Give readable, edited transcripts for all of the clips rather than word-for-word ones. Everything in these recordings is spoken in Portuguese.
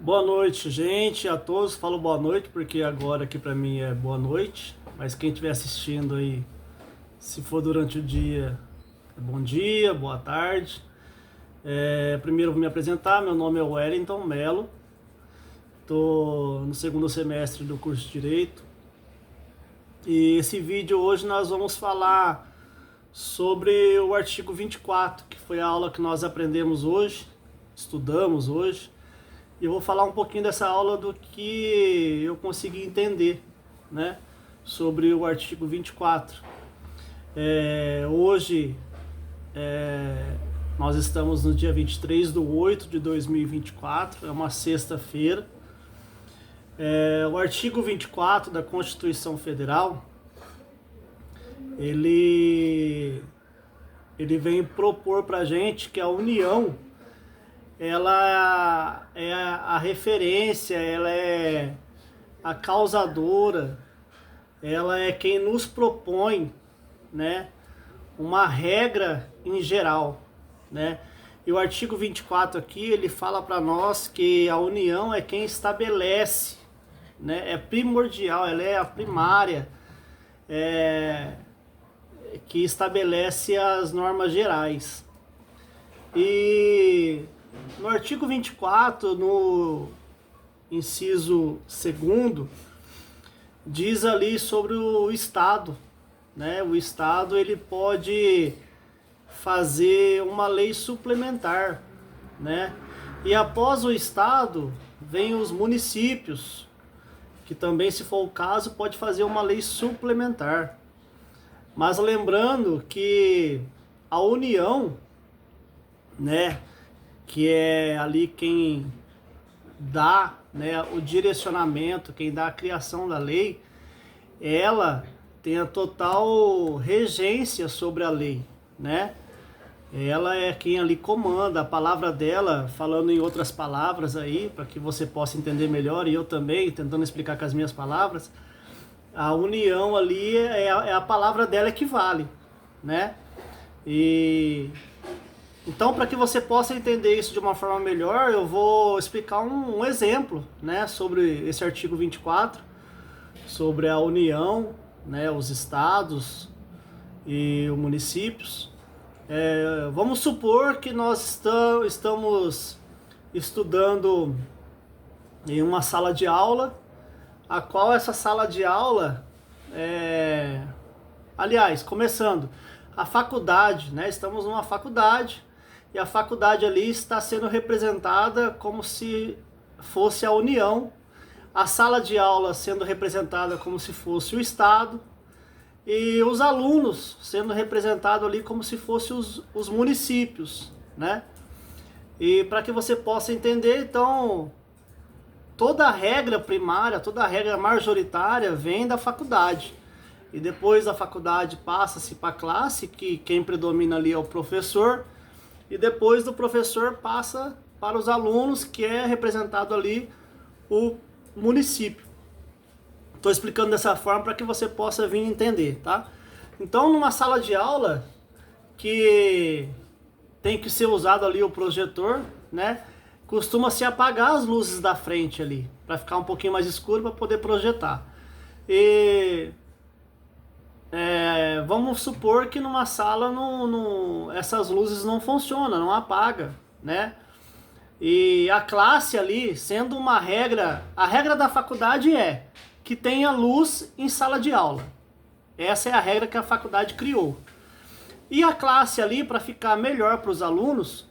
Boa noite, gente, a todos. Falo boa noite porque agora aqui pra mim é boa noite, mas quem estiver assistindo aí, se for durante o dia, é bom dia, boa tarde. Primeiro eu vou me apresentar, meu nome é Wellington Melo, estou no segundo semestre do curso de Direito e esse vídeo hoje nós vamos falar sobre o artigo 24, que foi a aula que nós aprendemos hoje, estudamos hoje. E eu vou falar um pouquinho dessa aula do que eu consegui entender, né, sobre o artigo 24. Hoje nós estamos no dia 23/8/2024, é uma sexta-feira. O artigo 24 da Constituição Federal, ele vem propor para a gente que a União ela é a referência, ela é a causadora, ela é quem nos propõe, né, uma regra em geral, né? E o artigo 24 aqui, ele fala para nós que a União é quem estabelece, né, é primordial, ela é a primária, que estabelece as normas gerais. E no artigo 24, no inciso 2º, diz ali sobre o Estado, né? O Estado ele pode fazer uma lei suplementar, né? E após o Estado, vem os municípios, que também, se for o caso, pode fazer uma lei suplementar. Mas lembrando que a União, né, que é ali quem dá, né, o direcionamento, quem dá a criação da lei, ela tem a total regência sobre a lei, né? Ela é quem ali comanda, a palavra dela, falando em outras palavras aí, para que você possa entender melhor, e eu também, tentando explicar com as minhas palavras, a união ali é a palavra dela que vale, né? E então, para que você possa entender isso de uma forma melhor, eu vou explicar um exemplo, né, sobre esse artigo 24, sobre a União, né, os estados e os municípios. Vamos supor que nós estamos estudando em uma sala de aula, a qual essa sala de aula aliás, começando, a faculdade, né, estamos numa faculdade, e a faculdade ali está sendo representada como se fosse a União, a sala de aula sendo representada como se fosse o Estado, e os alunos sendo representados ali como se fossem os municípios, né? E para que você possa entender, então, toda a regra primária, toda a regra majoritária vem da faculdade. E depois da faculdade passa-se para a classe, que quem predomina ali é o professor, e depois do professor passa para os alunos, que é representado ali o município. Estou explicando dessa forma para que você possa vir entender, tá? Então, numa sala de aula que tem que ser usado ali o projetor, né? Costuma-se apagar as luzes da frente ali, para ficar um pouquinho mais escuro para poder projetar. E vamos supor que numa sala essas luzes não funcionam, não apaga, né? E a classe ali, sendo uma regra, a regra da faculdade é que tenha luz em sala de aula. Essa é a regra que a faculdade criou. E a classe ali, para ficar melhor para os alunos,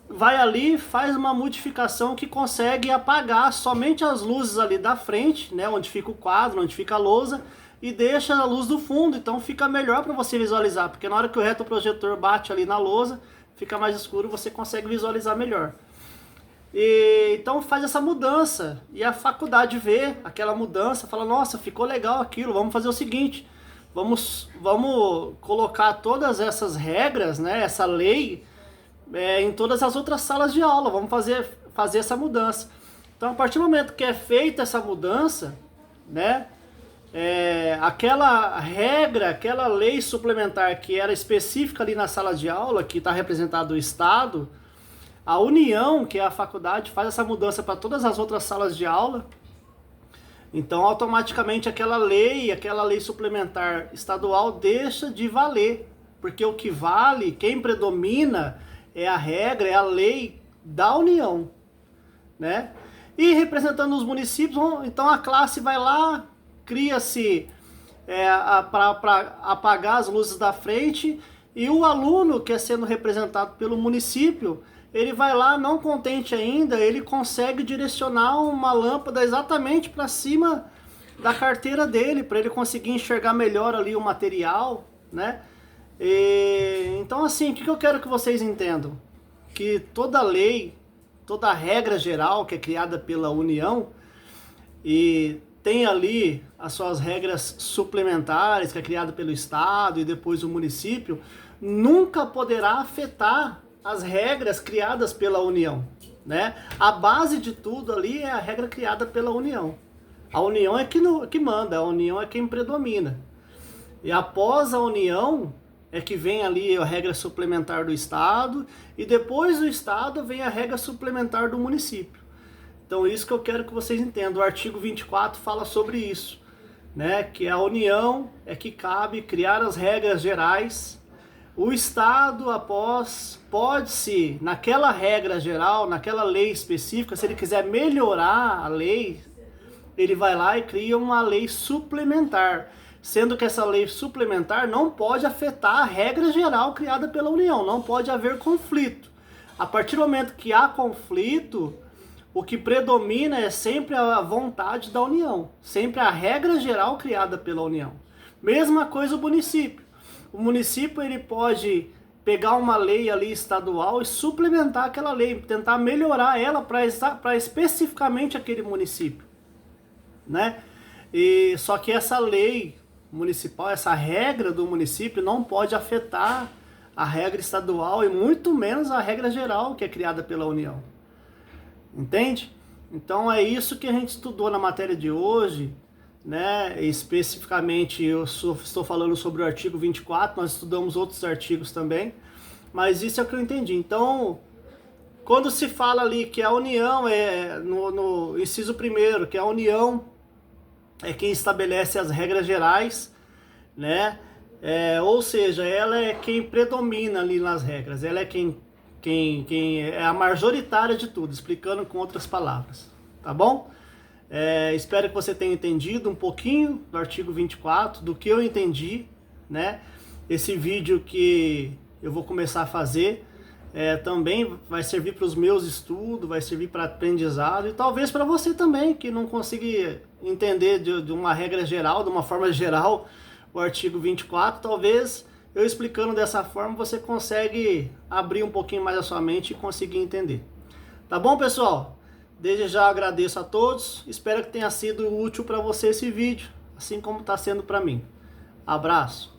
vai ali e faz uma modificação que consegue apagar somente as luzes ali da frente, né, onde fica o quadro, onde fica a lousa, e deixa a luz do fundo, então fica melhor para você visualizar, porque na hora que o retroprojetor bate ali na lousa, fica mais escuro, você consegue visualizar melhor. E então faz essa mudança, e a faculdade vê aquela mudança, fala, nossa, ficou legal aquilo, vamos fazer o seguinte, vamos colocar todas essas regras, né, essa lei, em todas as outras salas de aula, vamos fazer essa mudança. Então, a partir do momento que é feita essa mudança, né, aquela regra, aquela lei suplementar que era específica ali na sala de aula, que está representado o Estado, A União, que é a faculdade, faz essa mudança para todas as outras salas de aula. Então, automaticamente, aquela lei suplementar estadual deixa de valer. Porque o que vale, quem predomina, é a regra, é a lei da União, né? E representando os municípios, então a classe vai lá, cria-se para apagar as luzes da frente, e o aluno, que é sendo representado pelo município, ele vai lá, não contente ainda, ele consegue direcionar uma lâmpada exatamente para cima da carteira dele, para ele conseguir enxergar melhor ali o material, né? Então, assim, o que eu quero que vocês entendam? Que toda lei, toda regra geral que é criada pela União, e tem ali as suas regras suplementares, que é criada pelo Estado e depois o município, nunca poderá afetar as regras criadas pela União, né? A base de tudo ali é a regra criada pela União. A União é que manda, a União é quem predomina. E após a União é que vem ali a regra suplementar do Estado, e depois do Estado vem a regra suplementar do município. Então isso que eu quero que vocês entendam. O artigo 24 fala sobre isso, né? Que a União é que cabe criar as regras gerais. O Estado, pode-se, naquela regra geral, naquela lei específica, se ele quiser melhorar a lei, ele vai lá e cria uma lei suplementar, sendo que essa lei suplementar não pode afetar a regra geral criada pela União, não pode haver conflito. A partir do momento que há conflito, o que predomina é sempre a vontade da União, sempre a regra geral criada pela União. Mesma coisa o município. O município ele pode pegar uma lei ali estadual e suplementar aquela lei, tentar melhorar ela para especificamente aquele município, né? E só que essa lei municipal, essa regra do município não pode afetar a regra estadual e muito menos a regra geral que é criada pela União. Entende? Então é isso que a gente estudou na matéria de hoje, né? Especificamente eu estou falando sobre o artigo 24, nós estudamos outros artigos também, mas isso é o que eu entendi. Então, quando se fala ali que a União no inciso 1º, que a União é quem estabelece as regras gerais, né? Ou seja, ela é quem predomina ali nas regras, ela é quem é a majoritária de tudo, explicando com outras palavras, tá bom? Espero que você tenha entendido um pouquinho do artigo 24, do que eu entendi, né? Esse vídeo que eu vou começar a fazer também vai servir para os meus estudos, vai servir para aprendizado e talvez para você também, que não consiga entender de uma regra geral, de uma forma geral, o artigo 24, talvez eu explicando dessa forma você consegue abrir um pouquinho mais a sua mente e conseguir entender. Tá bom, pessoal? Desde já agradeço a todos, espero que tenha sido útil para você esse vídeo, assim como está sendo para mim. Abraço!